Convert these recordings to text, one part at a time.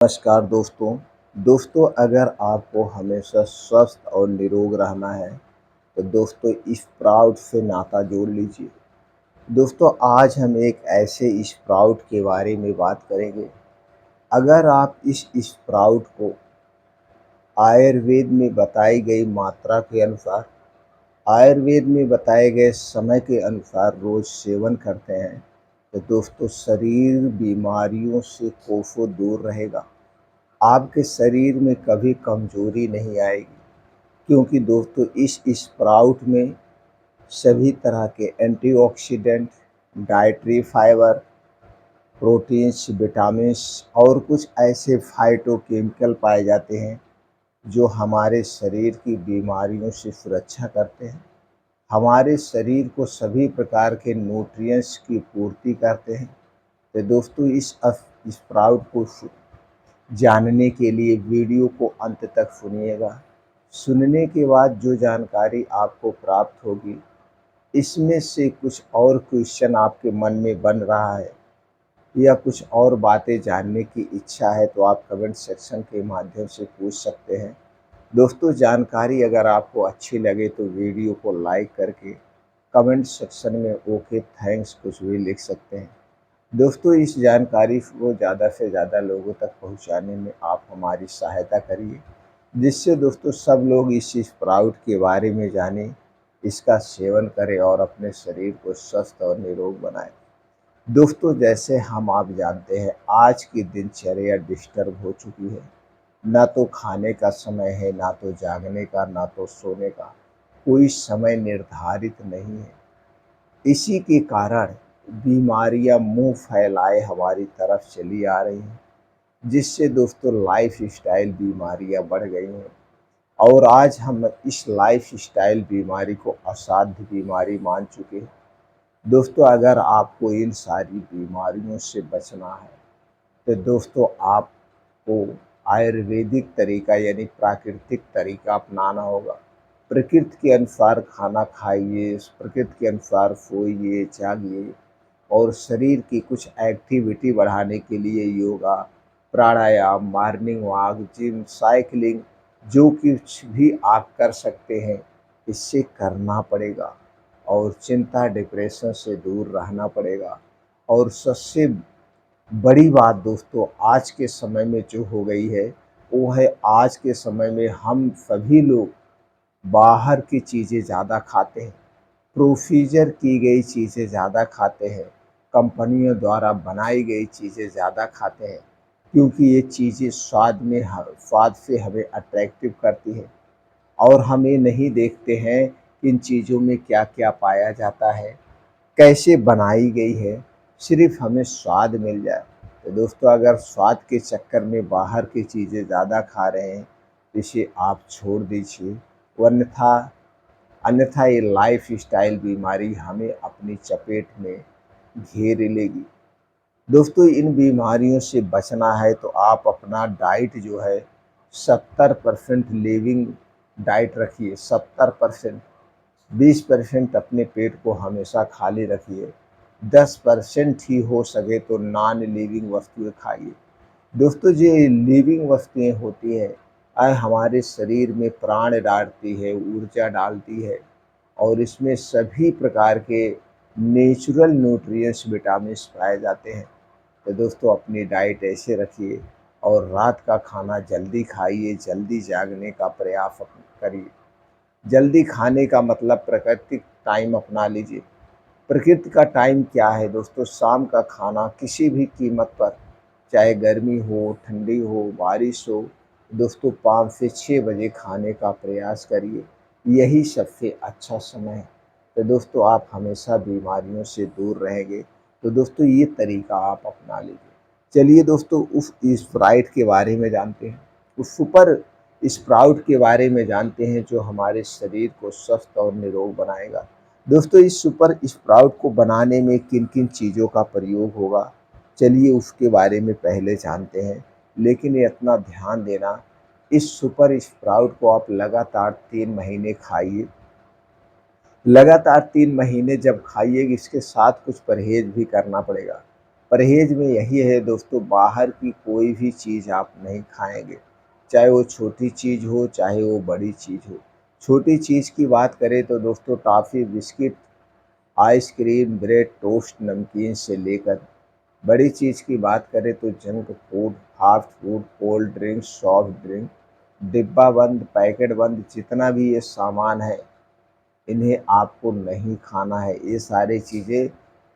नमस्कार दोस्तों। अगर आपको हमेशा स्वस्थ और निरोग रहना है तो दोस्तों स्प्राउट से नाता जोड़ लीजिए। दोस्तों आज हम एक ऐसे स्प्राउट के बारे में बात करेंगे। अगर आप इस स्प्राउट को आयुर्वेद में बताई गई मात्रा के अनुसार, आयुर्वेद में बताए गए समय के अनुसार रोज सेवन करते हैं तो दोस्तों शरीर बीमारियों से कोसों दूर रहेगा। आपके शरीर में कभी कमजोरी नहीं आएगी, क्योंकि दोस्तों इस स्प्राउट में सभी तरह के antioxidant, dietary fibre, proteins, vitamins और कुछ ऐसे फाइटोकेमिकल पाए जाते हैं जो हमारे शरीर की बीमारियों से सुरक्षा करते हैं, हमारे शरीर को सभी प्रकार के न्यूट्रिएंट्स की पूर्ति करते हैं। तो दोस्तों इस स्प्राउट को जानने के लिए वीडियो को अंत तक सुनिएगा। सुनने के बाद जो जानकारी आपको प्राप्त होगी, इसमें से कुछ और क्वेश्चन आपके मन में बन रहा है या कुछ और बातें जानने की इच्छा है तो आप कमेंट सेक्शन के माध्यम से पूछ सकते हैं। दोस्तों जानकारी अगर आपको अच्छी लगे तो वीडियो को लाइक करके कमेंट सेक्शन में ओके थैंक्स कुछ भी लिख सकते हैं। दोस्तों इस जानकारी को ज़्यादा से ज़्यादा लोगों तक पहुंचाने में आप हमारी सहायता करिए, जिससे दोस्तों सब लोग इस स्प्राउट के बारे में जानें, इसका सेवन करें और अपने शरीर को स्वस्थ और निरोग बनाएं। दोस्तों जैसे हम आप जानते हैं आज की दिनचर्या डिस्टर्ब हो चुकी है। ना तो खाने का समय है, ना तो जागने का, ना तो सोने का। कोई समय निर्धारित नहीं है। इसी के कारण बीमारियां मुंह फैलाए हमारी तरफ चली आ रही हैं, जिससे दोस्तों लाइफस्टाइल बीमारियां बढ़ गई हैं। और आज हम इस लाइफस्टाइल बीमारी को असाध्य बीमारी मान चुके हैं। दोस्तों अगर आपको इन सारी बीमारियों से बचना है तो दोस्तों आपको आयुर्वेदिक तरीका यानी प्राकृतिक तरीका अपनाना होगा। प्रकृति के अनुसार खाना खाइए, प्रकृति के अनुसार सोइए, जागिए और शरीर की कुछ एक्टिविटी बढ़ाने के लिए योगा, प्राणायाम, मॉर्निंग वॉक, जिम, साइकिलिंग जो कुछ भी आप कर सकते हैं, इससे करना पड़ेगा। और चिंता, डिप्रेशन से दूर रहना पड़ेगा। और सबसे बड़ी बात दोस्तों आज के समय में जो हो गई है वो है, आज के समय में हम सभी लोग बाहर की चीज़ें ज़्यादा खाते हैं, प्रोसीजर की गई चीज़ें ज़्यादा खाते हैं, कंपनियों द्वारा बनाई गई चीज़ें ज़्यादा खाते हैं, क्योंकि ये चीज़ें स्वाद से हमें अट्रैक्टिव करती हैं। और हम ये नहीं देखते हैं कि इन चीज़ों में क्या क्या पाया जाता है, कैसे बनाई गई है, सिर्फ हमें स्वाद मिल जाए। तो दोस्तों अगर स्वाद के चक्कर में बाहर की चीज़ें ज़्यादा खा रहे हैं तो इसे आप छोड़ दीजिए, वरन्था अन्यथा ये लाइफस्टाइल बीमारी हमें अपनी चपेट में घेर लेगी। दोस्तों इन बीमारियों से बचना है तो आप अपना डाइट जो है 70% लिविंग डाइट रखिए। 70%, 20% अपने पेट को हमेशा खाली रखिए, 10% ही हो सके तो नॉन लिविंग वस्तुएं खाइए। दोस्तों जो लिविंग वस्तुएं होती है हमारे शरीर में प्राण डालती है, ऊर्जा डालती है और इसमें सभी प्रकार के नेचुरल न्यूट्रिएंट्स, विटामिन्स पाए जाते हैं। तो दोस्तों अपनी डाइट ऐसे रखिए और रात का खाना जल्दी खाइए, जल्दी जागने का प्रयास करिए। जल्दी खाने का मतलब प्राकृतिक टाइम अपना लीजिए। प्रकृति का टाइम क्या है दोस्तों? शाम का खाना किसी भी कीमत पर, चाहे गर्मी हो, ठंडी हो, बारिश हो, दोस्तों 5 से 6 बजे खाने का प्रयास करिए। यही सबसे अच्छा समय है। तो दोस्तों आप हमेशा बीमारियों से दूर रहेंगे। तो दोस्तों ये तरीका आप अपना लीजिए। चलिए दोस्तों उस स्प्राइट के बारे में जानते हैं, उस सुपर स्प्राउट के बारे में जानते हैं जो हमारे शरीर को स्वस्थ और निरोग बनाएगा। दोस्तों इस सुपर स्प्राउट को बनाने में किन किन चीज़ों का प्रयोग होगा, चलिए उसके बारे में पहले जानते हैं। लेकिन ये इतना ध्यान देना, इस सुपर स्प्राउट को आप लगातार 3 महीने खाइए। लगातार 3 महीने जब खाइए इसके साथ कुछ परहेज भी करना पड़ेगा। परहेज में यही है दोस्तों, बाहर की कोई भी चीज़ आप नहीं खाएंगे, चाहे वो छोटी चीज़ हो चाहे वो बड़ी चीज़ हो। छोटी चीज़ की बात करें तो दोस्तों toffee, biscuit, ice cream, bread, toast, नमकीन से लेकर बड़ी चीज़ की बात करें तो junk food, fast food, cold drink, soft drink, डिब्बा बंद, पैकेट बंद, जितना भी ये सामान है इन्हें आपको नहीं खाना है। ये सारी चीज़ें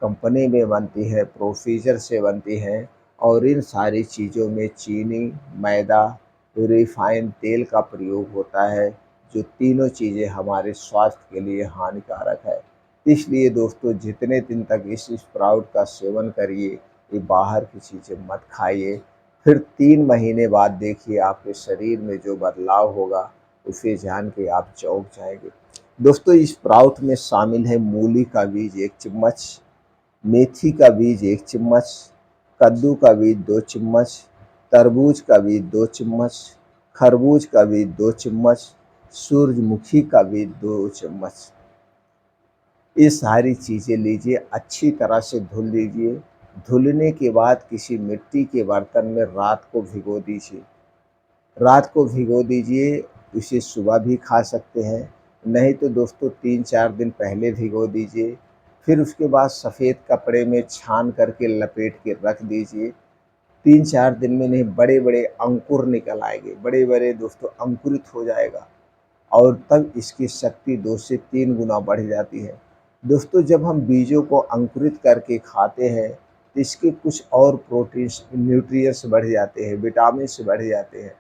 कंपनी में बनती है, प्रोसीजर से बनती हैं और इन सारी चीज़ों में चीनी, मैदा, रिफाइंड तेल का प्रयोग होता है, जो तीनों चीज़ें हमारे स्वास्थ्य के लिए हानिकारक है। इसलिए दोस्तों जितने दिन तक इस स्प्राउट का सेवन करिए, ये बाहर की चीज़ें मत खाइए। फिर 3 महीने बाद देखिए आपके शरीर में जो बदलाव होगा, उसे जान के आप चौंक जाएँगे। दोस्तों स्प्राउट में शामिल है मूली का बीज 1 चम्मच, मेथी का बीज 1 चम्मच, कद्दू का बीज 2 चम्मच, तरबूज का बीज 2 चम्मच, खरबूज का बीज 2 चम्मच, सूरजमुखी का बीज 2 चम्मच। ये सारी चीज़ें लीजिए, अच्छी तरह से धुल लीजिए। धुलने के बाद किसी मिट्टी के बर्तन में रात को भिगो दीजिए। रात को भिगो दीजिए, इसे सुबह भी खा सकते हैं, नहीं तो दोस्तों 3-4 दिन पहले भिगो दीजिए। फिर उसके बाद सफ़ेद कपड़े में छान करके लपेट के रख दीजिए। 3-4 दिन में नहीं, बड़े-बड़े अंकुर निकल आएँगे, बड़े-बड़े दोस्तों अंकुरित हो जाएगा और तब इसकी शक्ति 2 से 3 गुना बढ़ जाती है। दोस्तों जब हम बीजों को अंकुरित करके खाते हैं, तो इसके कुछ और प्रोटीन्स, न्यूट्रिएंट्स बढ़ जाते हैं, विटामिन्स बढ़ जाते हैं।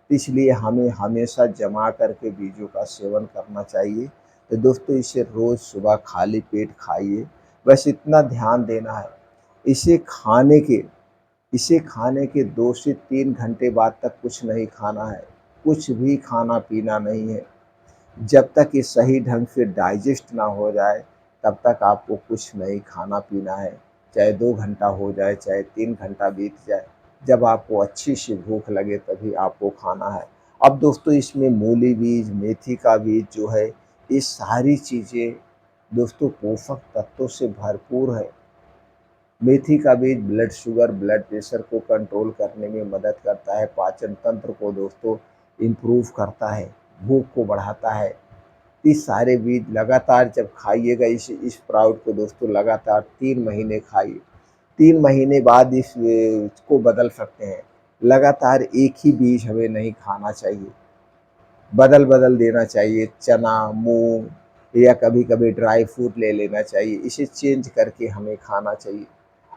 इसलिए हमें हमेशा जमा करके बीजों का सेवन करना चाहिए। तो दोस्तों इसे रोज़ सुबह खाली पेट खाइए, बस इतना ध्यान देना है। इसे खाने के इसे खाने के 2 से 3 घंटे बाद तक कुछ नहीं खाना है, कुछ भी खाना-पीना नहीं है। जब तक ये सही ढंग से डाइजेस्ट ना हो जाए, तब तक आपको कुछ नहीं खाना-पीना है। चाहे 2 घंटा हो जाए, चाहे 3 घंटा बीत जाए, जब आपको अच्छी सी भूख लगे तभी आपको खाना है। अब दोस्तों इसमें मूली बीज, मेथी का बीज जो है, ये सारी चीज़ें दोस्तों पोषक तत्वों से भरपूर है। मेथी का बीज ब्लड शुगर, ब्लड प्रेशर को कंट्रोल करने में मदद करता है, पाचन तंत्र को दोस्तों इम्प्रूव करता है, भूख को बढ़ाता है। इस सारे बीज लगातार जब खाइएगा इस स्प्राउट को दोस्तों लगातार 3 महीने खाइए। 3 महीने बाद इसको बदल सकते हैं। लगातार एक ही बीज हमें नहीं खाना चाहिए, बदल-बदल देना चाहिए। चना, मूँग या कभी-कभी ड्राई फ्रूट ले लेना चाहिए। इसे चेंज करके हमें खाना चाहिए।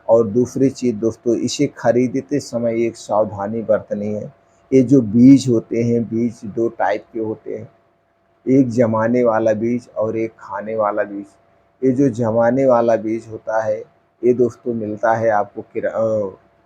और दूसरी चीज़ दोस्तों, इसे खरीदते समय एक सावधानी बरतनी है। ये जो बीज होते हैं, बीज 2 टाइप के होते हैं। एक जमाने वाला बीज और एक खाने वाला बीज। ये जो जमाने वाला बीज होता है, ये दोस्तों मिलता है आपको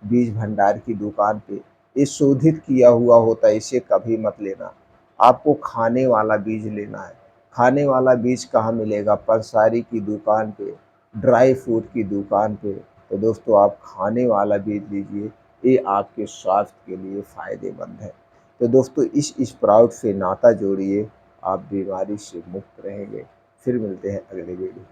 बीज भंडार की दुकान पे। ये शोधित किया हुआ होता है, इसे कभी मत लेना। आपको खाने वाला बीज लेना है। खाने वाला बीज कहाँ मिलेगा? पंसारी की दुकान पे, ड्राई फ्रूट की दुकान पे। तो दोस्तों आप खाने वाला बीज लीजिए, ये आपके स्वास्थ्य के लिए फ़ायदेमंद है। तो दोस्तों इस स्प्राउट से नाता जोड़िए, आप बीमारी से मुक्त रहेंगे। फिर मिलते हैं अगले वीडियो।